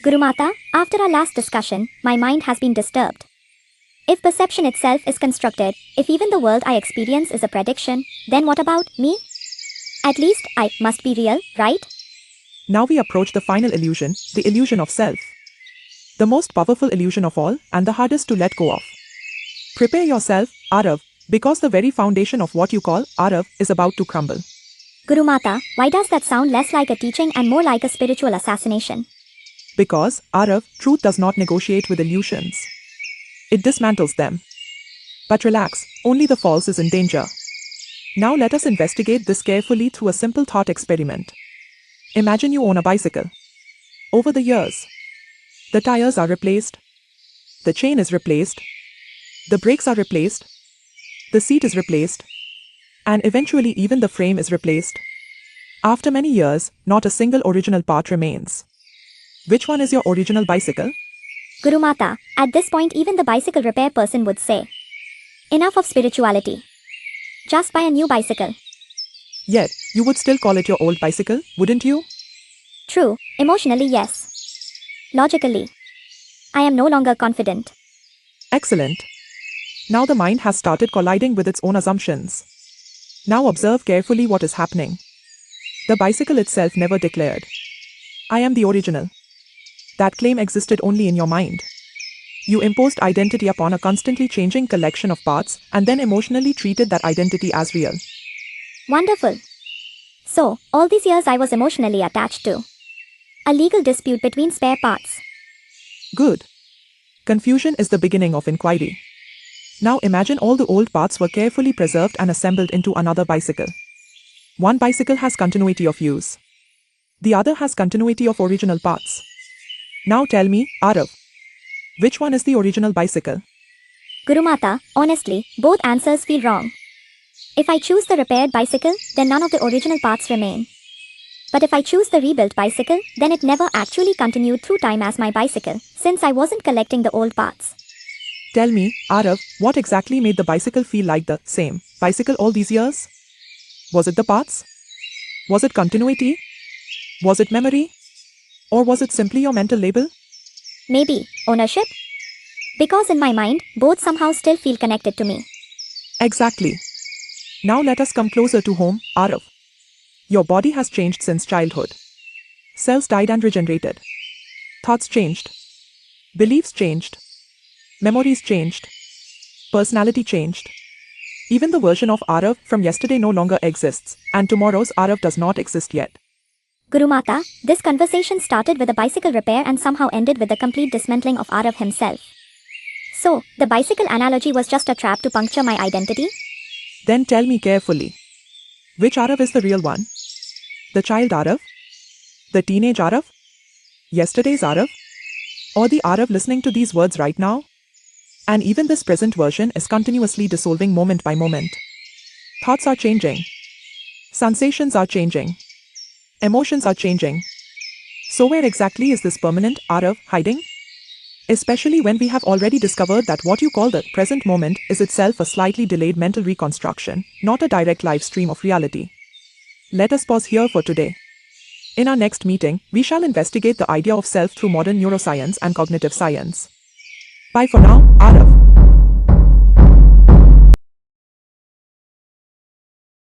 Gurumata, after our last discussion, my mind has been disturbed. If perception itself is constructed, if even the world I experience is a prediction, then what about me? At least, I must be real, right? Now we approach the final illusion, the illusion of self. The most powerful illusion of all, and the hardest to let go of. Prepare yourself, Arav, because the very foundation of what you call Arav is about to crumble. Gurumata, why does that sound less like a teaching and more like a spiritual assassination? Because, Arav, truth does not negotiate with illusions. It dismantles them. But relax, only the false is in danger. Now let us investigate this carefully through a simple thought experiment. Imagine you own a bicycle. Over the years, the tires are replaced, the chain is replaced, the brakes are replaced, the seat is replaced, and eventually even the frame is replaced. After many years, not a single original part remains. Which one is your original bicycle? Gurumata, at this point even the bicycle repair person would say, enough of spirituality. Just buy a new bicycle. Yet, you would still call it your old bicycle, wouldn't you? True, emotionally yes. Logically, I am no longer confident. Excellent. Now the mind has started colliding with its own assumptions. Now observe carefully what is happening. The bicycle itself never declared, I am the original. That claim existed only in your mind. You imposed identity upon a constantly changing collection of parts and then emotionally treated that identity as real. Wonderful. So, all these years I was emotionally attached to a legal dispute between spare parts. Good. Confusion is the beginning of inquiry. Now imagine all the old parts were carefully preserved and assembled into another bicycle. One bicycle has continuity of use. The other has continuity of original parts. Now tell me, Arav, which one is the original bicycle? Gurumata, honestly, both answers feel wrong. If I choose the repaired bicycle, then none of the original parts remain. But if I choose the rebuilt bicycle, then it never actually continued through time as my bicycle, since I wasn't collecting the old parts. Tell me, Arav, what exactly made the bicycle feel like the same bicycle all these years? Was it the parts? Was it continuity? Was it memory? Or was it simply your mental label? Maybe ownership? Because in my mind, both somehow still feel connected to me. Exactly. Now let us come closer to home, Arav. Your body has changed since childhood. Cells died and regenerated. Thoughts changed. Beliefs changed. Memories changed. Personality changed. Even the version of Arav from yesterday no longer exists, and tomorrow's Arav does not exist yet. Gurumata, this conversation started with a bicycle repair and somehow ended with the complete dismantling of Arav himself. So, the bicycle analogy was just a trap to puncture my identity? Then tell me carefully. Which Arav is the real one? The child Arav? The teenage Arav? Yesterday's Arav? Or the Arav listening to these words right now? And even this present version is continuously dissolving moment by moment. Thoughts are changing. Sensations are changing. Emotions are changing. So where exactly is this permanent Arav hiding? Especially when we have already discovered that what you call the present moment is itself a slightly delayed mental reconstruction, not a direct live stream of reality. Let us pause here for today. In our next meeting, we shall investigate the idea of self through modern neuroscience and cognitive science. Bye for now, Arav.